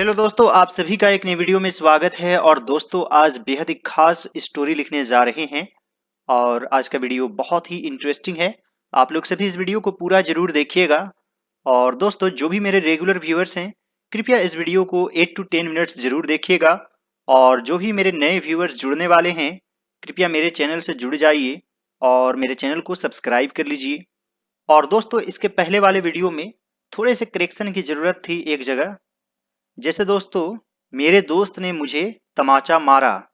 Hello दोस्तों, आप सभी का एक नई वीडियो में स्वागत है। और दोस्तों, आज बेहद ही खास स्टोरी लिखने जा रहे हैं और आज का वीडियो बहुत ही इंटरेस्टिंग है। आप लोग सभी इस वीडियो को पूरा जरूर देखिएगा। और दोस्तों, जो भी मेरे रेगुलर व्यूअर्स हैं, कृपया इस वीडियो को 8 to 10 मिनट्स जरूर देखिएगा। और जो भी मेरे नए व्यूअर्स जुड़ने वाले हैं, कृपया मेरे चैनल से जुड़ जाइए और मेरे चैनल को सब्सक्राइब कर लीजिए। और दोस्तों, इसके पहले वाले वीडियो में थोड़े से करेक्शन की जरूरत थी एक जगह। जैसे दोस्तों, मेरे दोस्त ने मुझे तमाचा मारा,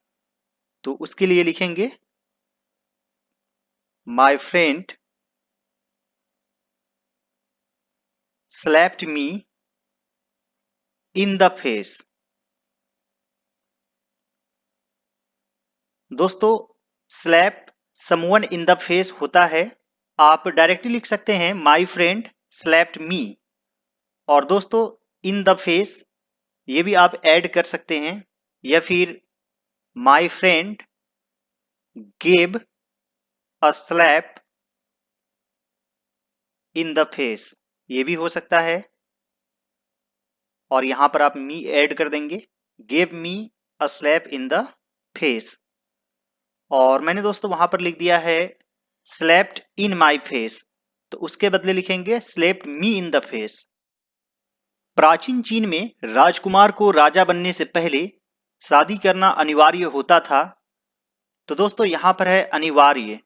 तो उसके लिए लिखेंगे my friend slapped me in the face. दोस्तों, slap someone in the face होता है। आप डायरेक्टली लिख सकते हैं माय फ्रेंड स्लैप्ड मी। और दोस्तों, इन द फेस ये भी आप ऐड कर सकते हैं, या फिर my friend gave a slap in the face, ये भी हो सकता है। और यहां पर आप मी ऐड कर देंगे, gave me a slap in the face. और मैंने दोस्तों वहां पर लिख दिया है स्लैप्ड इन माई फेस, तो उसके बदले लिखेंगे slapped me in the face. प्राचीन चीन में राजकुमार को राजा बनने से पहले शादी करना अनिवार्य होता था। तो दोस्तों, यहां पर है अनिवार्य,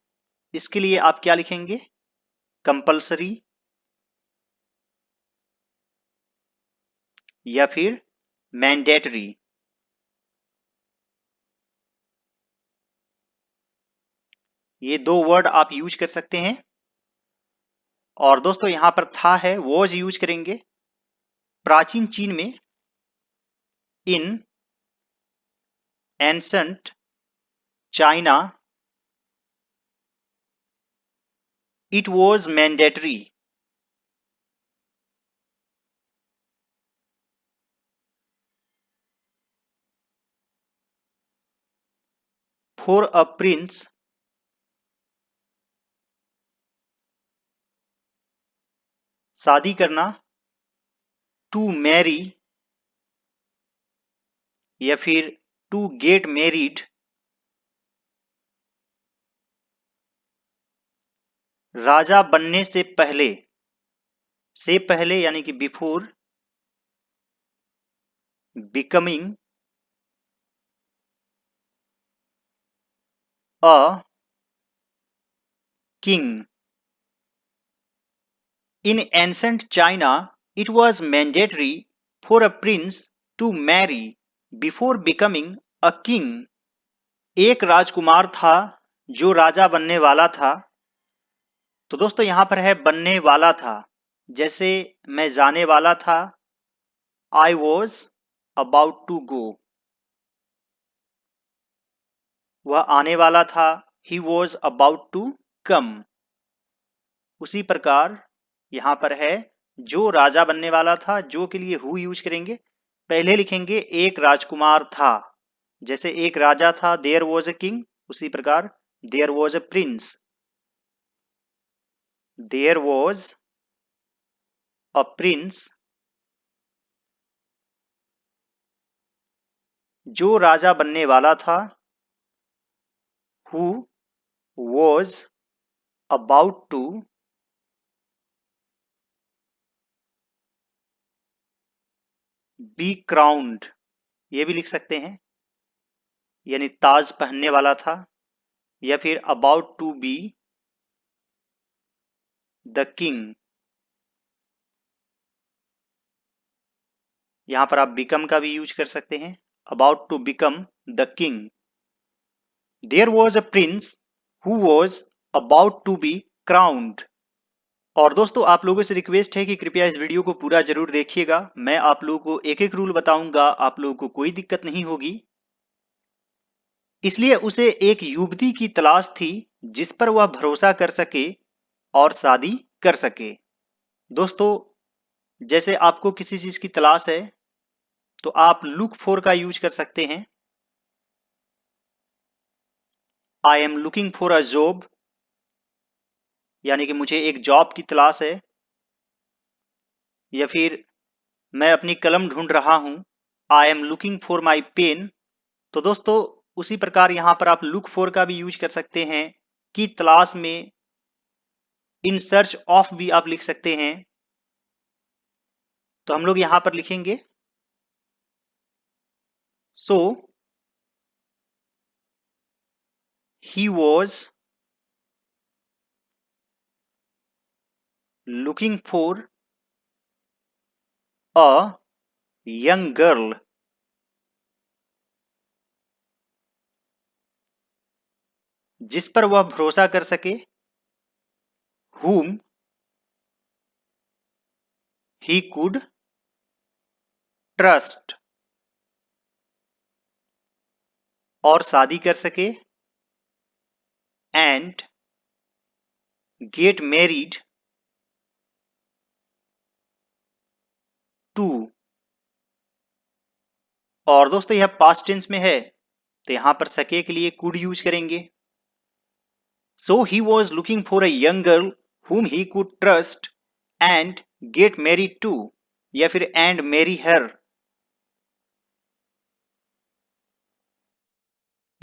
इसके लिए आप क्या लिखेंगे? कंपल्सरी या फिर मैंडेटरी। ये दो वर्ड आप यूज कर सकते हैं। और दोस्तों, यहां पर था है वॉज यूज करेंगे। प्राचीन चीन में इन ancient China it was mandatory. For a Prince शादी करना, टू मैरी या फिर टू गेट मैरिड, राजा बनने से पहले यानी कि before becoming a king. In ancient China it was mandatory for a prince to marry before becoming a king. एक राजकुमार था जो राजा बनने वाला था। तो दोस्तों, यहां पर है बनने वाला था। जैसे मैं जाने वाला था, I was about to go. वह आने वाला था, he was about to come. उसी प्रकार यहां पर है जो राजा बनने वाला था, जो के लिए हु यूज करेंगे। पहले लिखेंगे एक राजकुमार था, जैसे एक राजा था, देयर वॉज अ किंग। उसी प्रकार there was a prince, there was a prince. जो राजा बनने वाला था, who was about to be crowned, ये भी लिख सकते हैं, यानी ताज पहनने वाला था। या फिर about to be the king. यहां पर आप बिकम का भी यूज कर सकते हैं, about to become the king. There was a prince who was about to be crowned. और दोस्तों, आप लोगों से रिक्वेस्ट है कि कृपया इस वीडियो को पूरा जरूर देखिएगा। मैं आप लोगों को एक एक रूल बताऊंगा, आप लोगों को कोई दिक्कत नहीं होगी। इसलिए उसे एक युवती की तलाश थी जिस पर वह भरोसा कर सके और शादी कर सके। दोस्तों, जैसे आपको किसी चीज की तलाश है, तो आप लुक फॉर का यूज कर सकते हैं। आई am looking for a job, यानी कि मुझे एक जॉब की तलाश है। या फिर मैं अपनी कलम ढूंढ रहा हूं, I am looking for my pen. तो दोस्तों उसी प्रकार यहां पर आप लुक फॉर का भी यूज कर सकते हैं, कि तलाश में, इन सर्च ऑफ भी आप लिख सकते हैं। तो हम लोग यहां पर लिखेंगे so he was looking for a young girl जिस पर वह भरोसा कर सके, whom he could trust, और शादी कर सके, and get married to। और दोस्तों यह पास्ट टेंस में है, तो यहां पर सके के लिए could यूज करेंगे। So he was looking for a young girl whom he could trust and get married to, या फिर and marry her।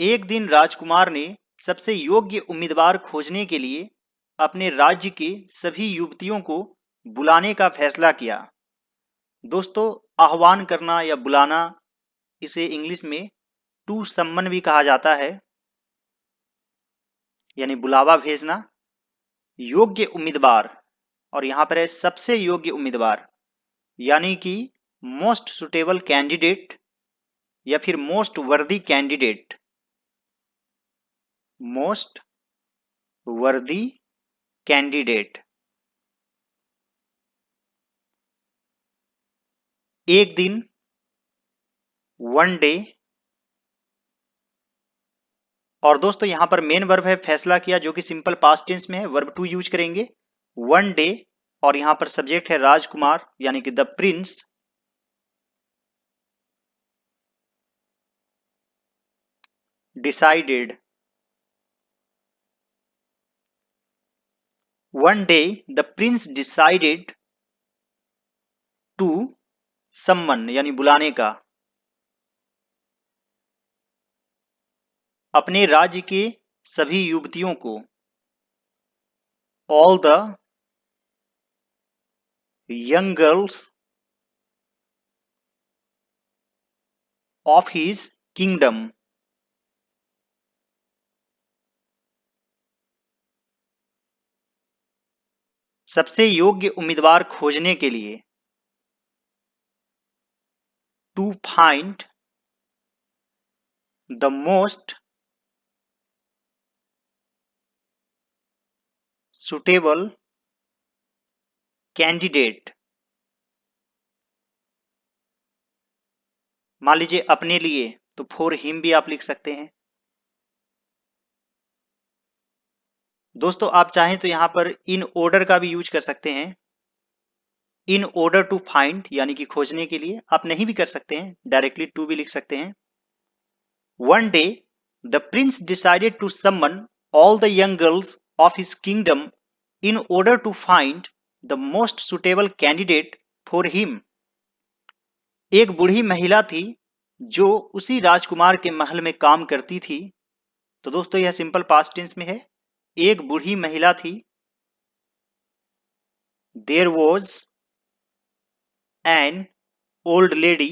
एक दिन राजकुमार ने सबसे योग्य उम्मीदवार खोजने के लिए अपने राज्य के सभी युवतियों को बुलाने का फैसला किया। दोस्तों आह्वान करना या बुलाना, इसे इंग्लिश में टू सम्मन भी कहा जाता है, यानी बुलावा भेजना। योग्य उम्मीदवार, और यहां पर है सबसे योग्य उम्मीदवार, यानी कि मोस्ट सुटेबल कैंडिडेट या फिर मोस्ट वर्दी कैंडिडेट। मोस्ट वर्दी कैंडिडेट। एक दिन, वन डे। और दोस्तों यहां पर मेन वर्ब है फैसला किया, जो कि सिंपल पास्ट टेंस में है, वर्ब टू यूज करेंगे। वन डे, और यहां पर सब्जेक्ट है राजकुमार यानी कि the prince. Decided, one day the prince decided to summon, यानी बुलाने का, अपने राज्य के सभी युवतियों को, all the young girls of his kingdom. सबसे योग्य उम्मीदवार खोजने के लिए, to find the most suitable candidate. मान लीजिए अपने लिए, तो फॉर हिम भी आप लिख सकते हैं। दोस्तों आप चाहें तो यहां पर इन ऑर्डर का भी यूज कर सकते हैं। इन ऑर्डर टू फाइंड यानी कि खोजने के लिए, आप नहीं भी कर सकते हैं, डायरेक्टली टू भी लिख सकते हैं। One day the prince decided to summon all the young girls of his kingdom in order to find the most suitable candidate for him. एक बूढ़ी महिला थी जो उसी राजकुमार के महल में काम करती थी। तो दोस्तों यह सिंपल पास्ट टेंस में है। एक बूढ़ी महिला थी, there was an old lady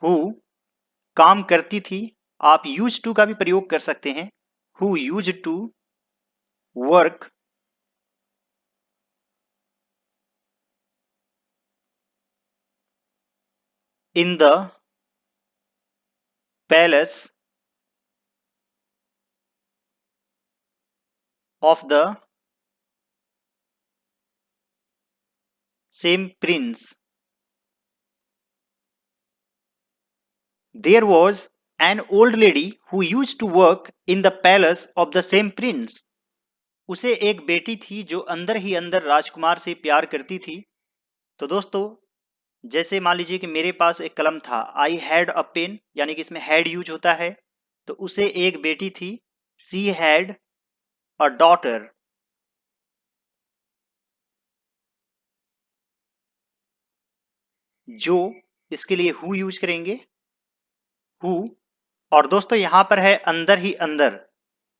who, काम करती थी, आप यूज टू का भी प्रयोग कर सकते हैं, who used to work in the palace of the same prince. There was an old lady who used to work in the palace of the same prince. उसे एक बेटी थी जो अंदर ही अंदर राजकुमार से प्यार करती थी। तो दोस्तों जैसे मान लीजिए कि मेरे पास एक कलम था, आई हैड अ पेन, यानी कि इसमें हैड यूज होता है। तो उसे एक बेटी थी, सी हैड अ डॉटर। जो, इसके लिए हु यूज करेंगे, हु। और दोस्तों यहां पर है अंदर ही अंदर,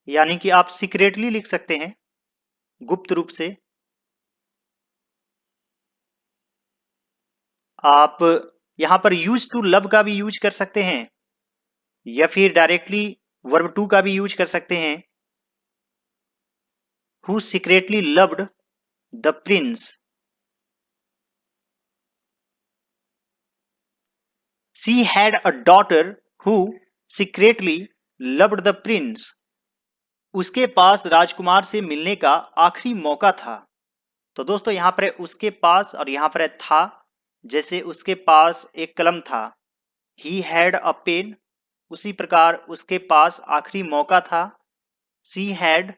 यानी कि आप सीक्रेटली लिख सकते हैं, गुप्त रूप से। आप यहां पर यूज टू लव का भी यूज कर सकते हैं, या फिर डायरेक्टली वर्ब टू का भी यूज कर सकते हैं। Who secretly loved the Prince. She had a daughter who secretly loved the prince. उसके पास राजकुमार से मिलने का आखिरी मौका था। तो दोस्तों यहां पर है उसके पास और यहां पर है था। जैसे उसके पास एक कलम था, he had a pen, उसी प्रकार उसके पास आखिरी मौका था, she had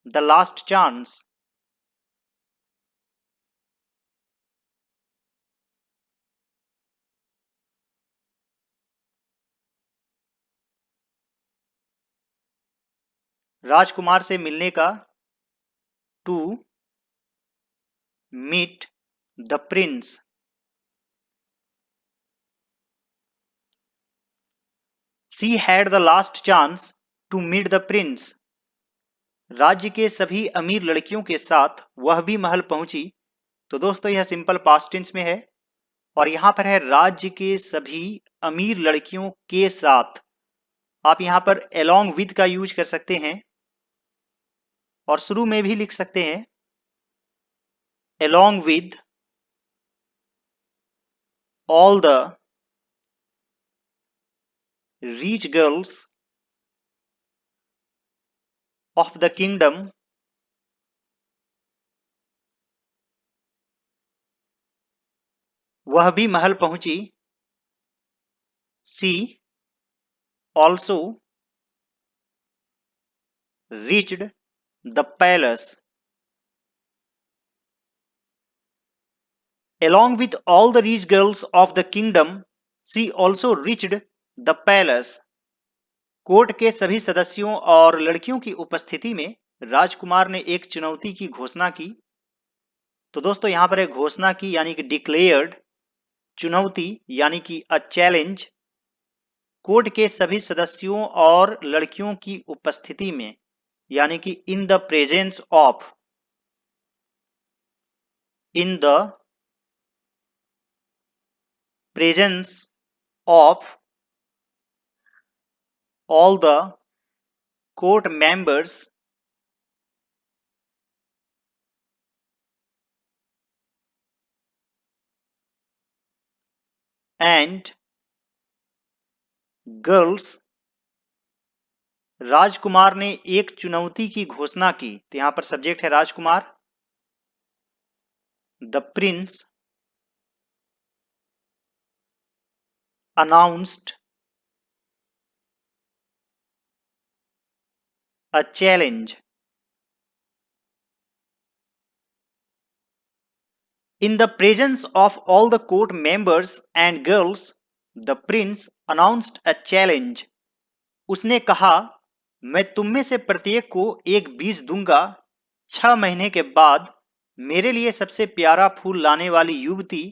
the last chance. राजकुमार से मिलने का, to meet the prince. She had the last chance to meet the prince. राज्य के सभी अमीर लड़कियों के साथ वह भी महल पहुंची। तो दोस्तों यह सिंपल पास्ट टेंस में है, और यहां पर है राज्य के सभी अमीर लड़कियों के साथ। आप यहां पर along with का यूज कर सकते हैं, और शुरू में भी लिख सकते हैं along with all the rich girls of the kingdom. वह भी महल पहुंची, she also reached the palace. Along with all the rich girls of the kingdom, she also reached the palace. Court के सभी सदस्यों और लड़कियों की उपस्थिति में राजकुमार ने एक चुनौती की घोषणा की। तो दोस्तों यहां पर एक घोषणा की यानी कि डिक्लेयर्ड, चुनौती यानी कि अ चैलेंज, कोर्ट के सभी सदस्यों और लड़कियों की उपस्थिति में यानी कि in the presence of, in the presence of all the court members and girls. राजकुमार ने एक चुनौती की घोषणा की। तो यहां पर सब्जेक्ट है राजकुमार, the prince announced a challenge. In the presence of all the court members and girls, the prince announced a challenge. उसने कहा, मैं तुम में से प्रत्येक को एक बीज दूंगा, 6 महीने के बाद मेरे लिए सबसे प्यारा फूल लाने वाली युवती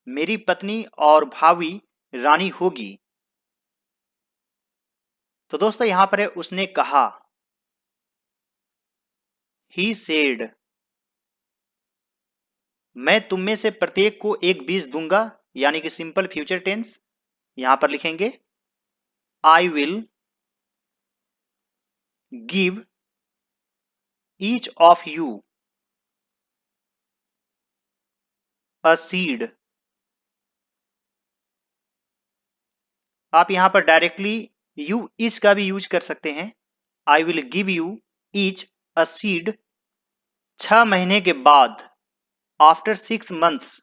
मेरी पत्नी और भावी रानी होगी। तो दोस्तों यहां पर है उसने कहा, ही सेड, मैं तुम में से प्रत्येक को एक बीज दूंगा, यानी कि सिंपल फ्यूचर टेंस। यहां पर लिखेंगे I will give each of you a seed. आप यहां पर डायरेक्टली यू ईच का भी यूज कर सकते हैं। I will give you each a seed 6 महीने के बाद, आफ्टर 6 मंथ्स।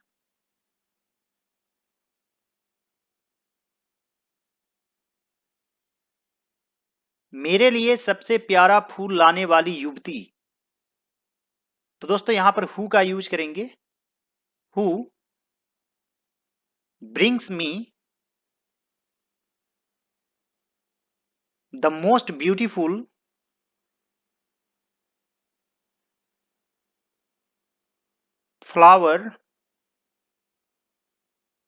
मेरे लिए सबसे प्यारा फूल लाने वाली युवती। तो दोस्तों यहां पर हु का यूज करेंगे, who brings me the most beautiful flower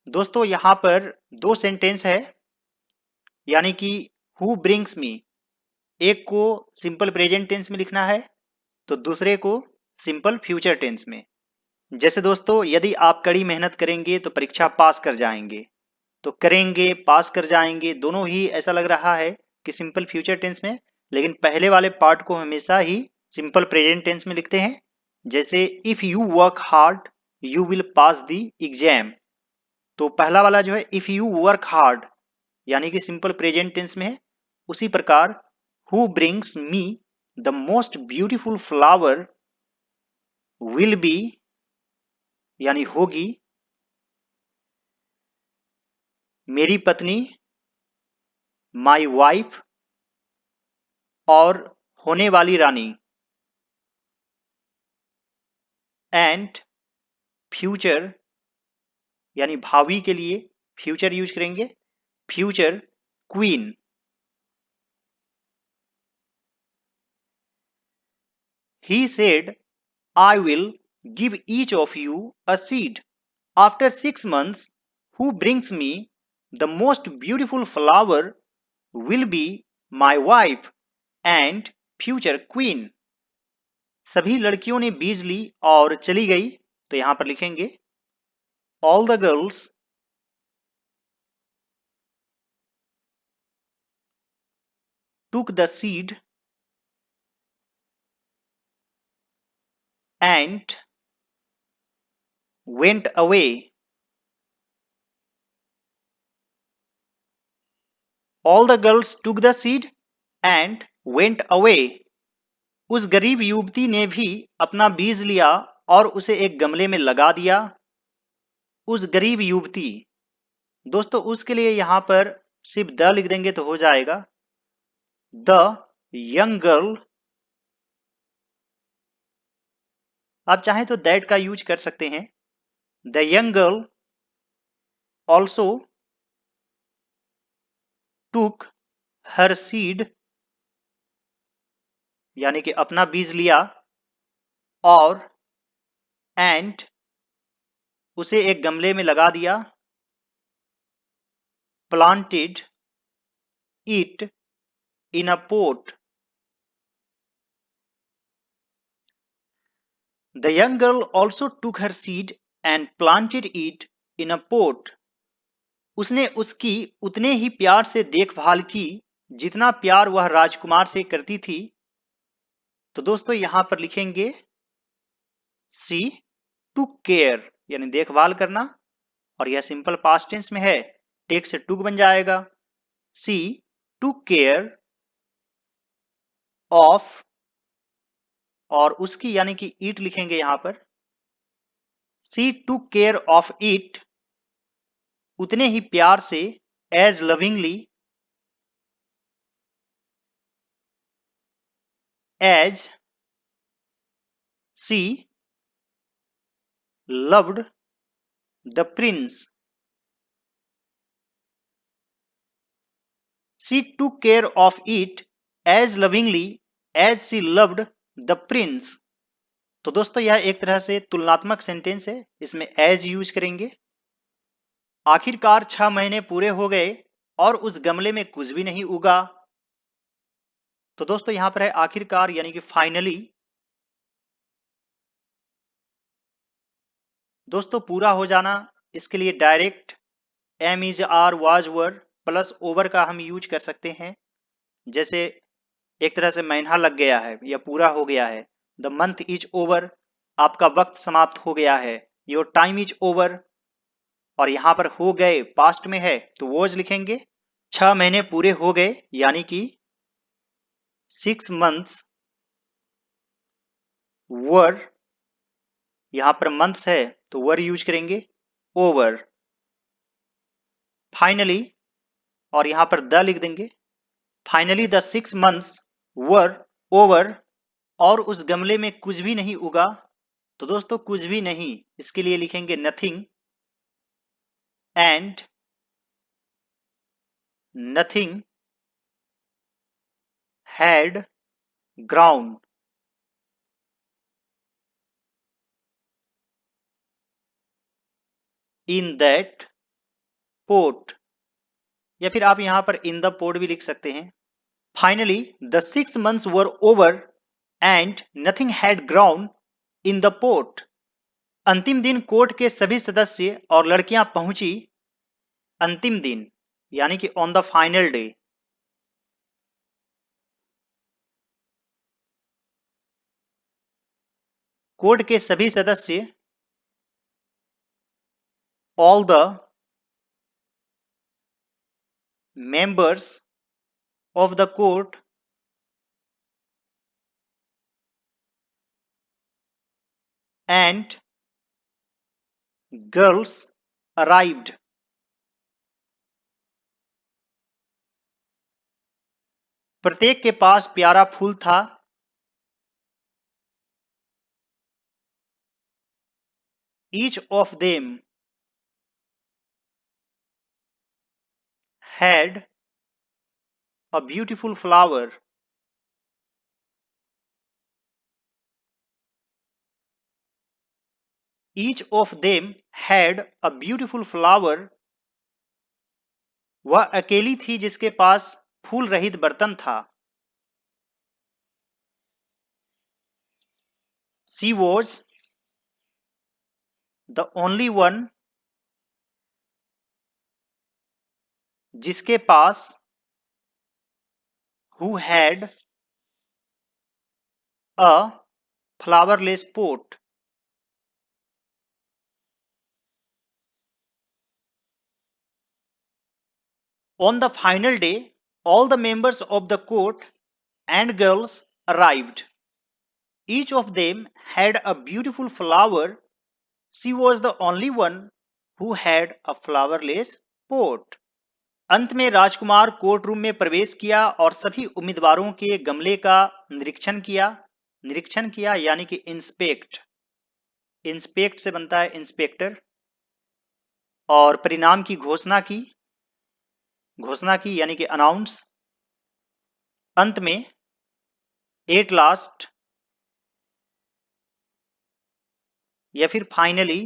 दोस्तों यहां पर दो सेंटेंस है, यानी कि हु ब्रिंग्स मी, एक को सिंपल प्रेजेंट टेंस में लिखना है तो दूसरे को सिंपल फ्यूचर टेंस में। जैसे दोस्तों यदि आप कड़ी मेहनत करेंगे तो परीक्षा पास कर जाएंगे, तो करेंगे पास कर जाएंगे दोनों ही ऐसा लग रहा है कि सिंपल फ्यूचर टेंस में, लेकिन पहले वाले पार्ट को हमेशा ही सिंपल प्रेजेंट टेंस में लिखते हैं। जैसे if you work hard you will pass the exam, तो पहला वाला जो है इफ यू वर्क हार्ड यानी कि सिंपल प्रेजेंट टेंस में है। उसी प्रकार who brings me the most beautiful flower will be यानी होगी मेरी पत्नी, माई वाइफ, और होने वाली रानी, एंड फ्यूचर यानी भावी के लिए फ्यूचर यूज करेंगे, future queen. He said, I will give each of you a seed. After 6 months, who brings me the most beautiful flower will be my wife and future queen. सभी लड़कियों ने बीज ली और चली गई, तो यहां पर लिखेंगे all the girls took the seed and went away. All the girls took the seed and went away. उस गरीब युवती ने भी अपना बीज लिया और उसे एक गमले में लगा दिया। उस गरीब युवती, दोस्तों उसके लिए यहां पर सिर्फ द लिख देंगे तो हो जाएगा। द यंग गर्ल, आप चाहें तो दैट का यूज कर सकते हैं। The young girl also took her seed, यानी कि अपना बीज लिया, और एंड उसे एक गमले में लगा दिया, planted it in a pot. The young girl also took her seed and planted it in a pot. उसने उसकी उतने ही प्यार से देखभाल की जितना प्यार वह राजकुमार से करती थी। तो दोस्तों यहां पर लिखेंगे सी टुक केयर, यानी देखभाल करना, और यह सिंपल पास्ट टेंस में है, टेक से टुक बन जाएगा। सी टुक केयर ऑफ, और उसकी यानी कि इट लिखेंगे यहां पर। She took care of it, उतने ही प्यार से, as lovingly, as she loved the prince. She took care of it as lovingly as she loved the prince. तो दोस्तों यह एक तरह से तुलनात्मक सेंटेंस है, इसमें एज यूज करेंगे। आखिरकार 6 महीने पूरे हो गए और उस गमले में कुछ भी नहीं उगा। तो दोस्तों यहां पर है आखिरकार यानी कि फाइनली। दोस्तों पूरा हो जाना, इसके लिए डायरेक्ट एम इज आर वाज वर प्लस ओवर का हम यूज कर सकते हैं। जैसे एक तरह से महीना लग गया है या पूरा हो गया है, द मंथ इज ओवर, आपका वक्त समाप्त हो गया है, योर टाइम इज ओवर। और यहां पर हो गए पास्ट में है तो वॉज लिखेंगे। 6 महीने पूरे हो गए यानी कि 6 months वर, यहां पर मंथ्स है तो वर यूज करेंगे, ओवर। फाइनली, और यहां पर द लिख देंगे। Finally the 6 months were over, और उस गमले में कुछ भी नहीं उगा। तो दोस्तों कुछ भी नहीं, इसके लिए लिखेंगे nothing, and nothing had ground. In that port, या फिर आप यहां पर इन द पोर्ट भी लिख सकते हैं। Finally the 6 months were over and nothing had ground in the port. अंतिम दिन कोर्ट के सभी सदस्य और लड़कियां पहुंची। अंतिम दिन यानी कि on the final day. Court के सभी सदस्य, all the members of the court and girls arrived. प्रत्येक के पास प्यारा फूल था। Each of them had a beautiful flower. Each of them had a beautiful flower. वह अकेली थी जिसके पास फूल रहित बर्तन था। She was the only one, जिसके पास, who had a flowerless pot. On the final day, all the members of the court and girls arrived. Each of them had a beautiful flower. She was the only one who had a flowerless pot. अंत में राजकुमार court room में प्रवेश किया और सभी उम्मीदवारों के गमले का निरीक्षण किया यानी कि इंस्पेक्ट। इंस्पेक्ट से बनता है इंस्पेक्टर। और परिणाम की घोषणा की यानी कि अनाउंस। अंत में एट लास्ट या फिर फाइनली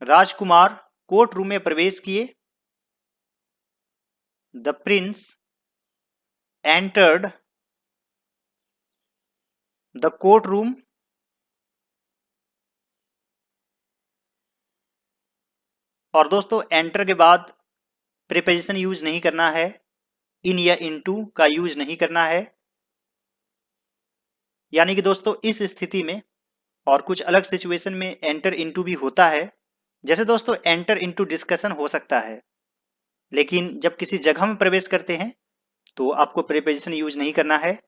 राजकुमार कोर्ट रूम में प्रवेश किए। The Prince entered the court room. और दोस्तों एंटर के बाद प्रीपोजिशन यूज नहीं करना है, इन या इनटू का यूज नहीं करना है। यानी कि दोस्तों इस स्थिति में और कुछ अलग सिचुएशन में एंटर इनटू भी होता है। जैसे दोस्तों एंटर इनटू डिस्कशन हो सकता है, लेकिन जब किसी जगह में प्रवेश करते हैं तो आपको प्रीपोजिशन यूज नहीं करना है।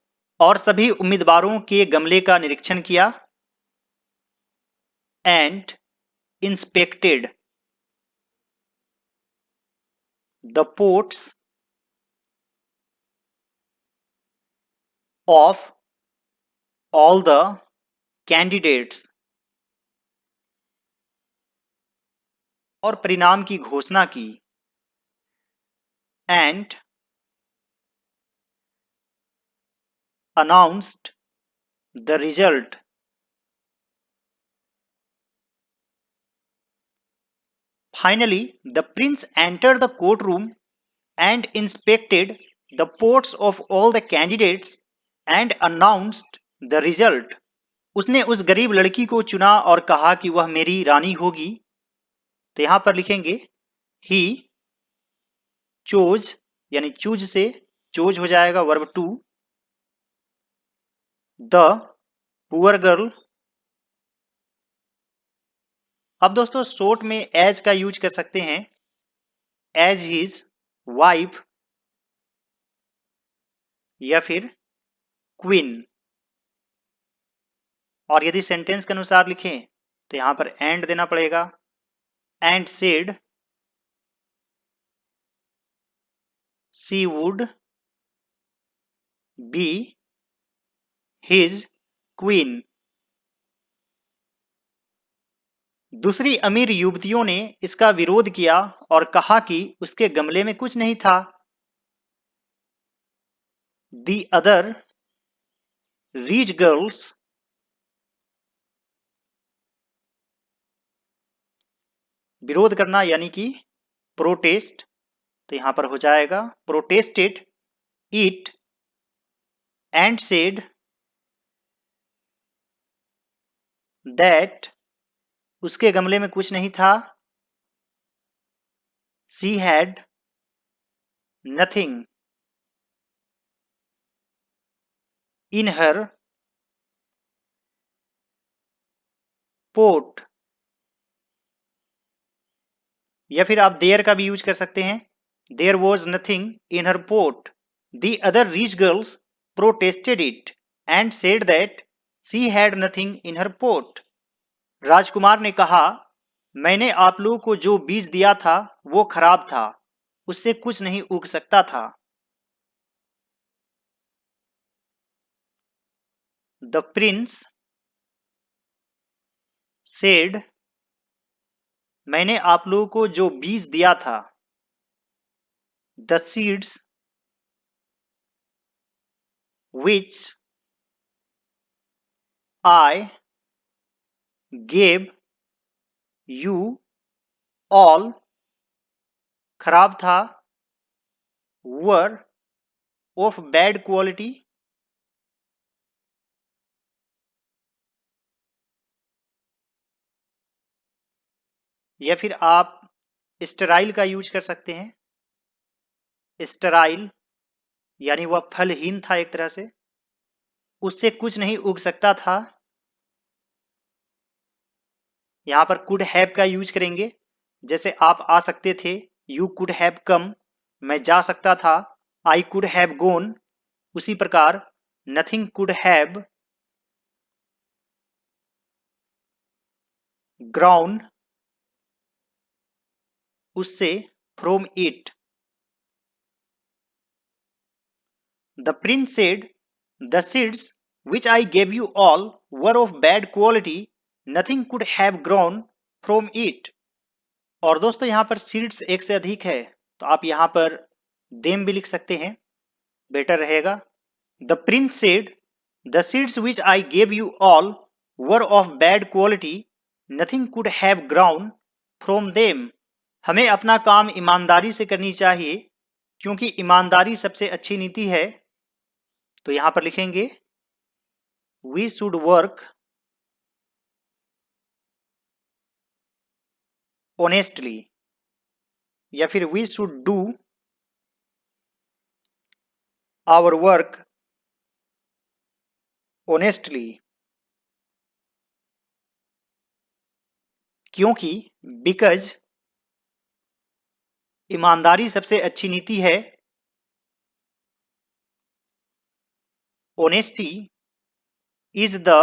और सभी उम्मीदवारों के गमले का निरीक्षण किया। And inspected the pots of all the candidates. और परिणाम की घोषणा की। And announced the result। Finally, the prince entered the courtroom and inspected the pots of all the candidates and announced the result। उसने उस गरीब लड़की को चुना और कहा कि वह मेरी रानी होगी। तो यहां पर लिखेंगे he chose, यानी चूज से चोज हो जाएगा verb two. The poor girl. अब दोस्तों शॉर्ट में एज का यूज कर सकते हैं, एज हिज वाइफ या फिर क्वीन। और यदि सेंटेंस के अनुसार लिखें तो यहां पर एंड देना पड़ेगा। And said she would be his queen. दूसरी अमीर युवतियों ने इसका विरोध किया और कहा कि उसके गमले में कुछ नहीं था। दी अदर रिच गर्ल्स विरोध करना यानी कि प्रोटेस्ट, तो यहां पर हो जाएगा protested it and said that, उसके गमले में कुछ नहीं था, she had nothing in her pot, या फिर आप देयर का भी यूज कर सकते हैं, there was nothing in her pot, the other rich girls protested it and said that she had nothing in her pot. राजकुमार ने कहा, मैंने आप लोगों को जो बीज दिया था वो खराब था, उससे कुछ नहीं उग सकता था। द प्रिंस सेड, मैंने आप लोगों को जो बीज दिया था, the seeds which I gave you all, खराब था, were of bad quality, या फिर आप स्टेराइल का यूज कर सकते हैं। स्टेराइल यानी वह फलहीन था, एक तरह से उससे कुछ नहीं उग सकता था। यहां पर कुड हैव का यूज करेंगे, जैसे आप आ सकते थे, यू कुड हैव कम, मैं जा सकता था, आई कुड हैव गोन, उसी प्रकार नथिंग कुड हैव ग्राउंड, उससे, from it. The Prince said, the seeds which I gave you all were of bad quality, nothing could have grown from it। और दोस्तों यहां पर सीड्स एक से अधिक है, तो आप यहां पर देम भी लिख सकते हैं, बेटर रहेगा। The Prince said, the seeds which I gave you all were of bad quality, nothing could have grown from them। हमें अपना काम ईमानदारी से करनी चाहिए, क्योंकि ईमानदारी सबसे अच्छी नीति है। तो यहां पर लिखेंगे we should work honestly, या फिर we should do our work honestly, क्योंकि because ईमानदारी सबसे अच्छी नीति है। honesty is the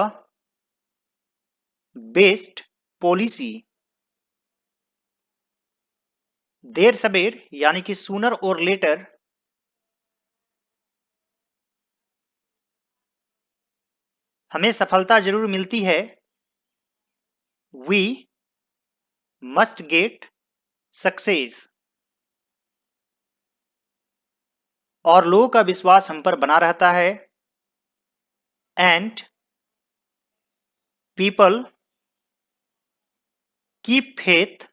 best policy। देर सबेर यानी कि सूनर और लेटर, हमें सफलता जरूर मिलती है। we must get success, और लोगों का विश्वास हम पर बना रहता है। and people keep faith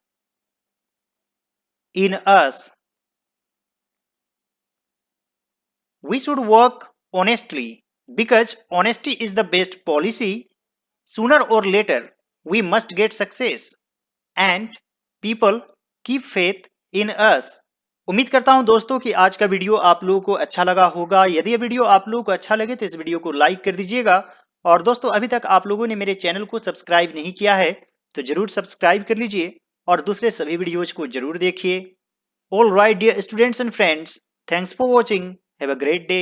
in us। We should work honestly because honesty is the best policy। Sooner or later we must get success and people keep faith in us। उम्मीद करता हूं दोस्तों कि आज का वीडियो आप लोगों को अच्छा लगा होगा। यदि ये वीडियो आप लोगों को अच्छा लगे तो इस वीडियो को लाइक कर दीजिएगा, और दोस्तों अभी तक आप लोगों ने मेरे चैनल को सब्सक्राइब नहीं किया है तो जरूर सब्सक्राइब कर लीजिए और दूसरे सभी वीडियोज को जरूर देखिए। All right dear students and friends, thanks for watching, have a great day.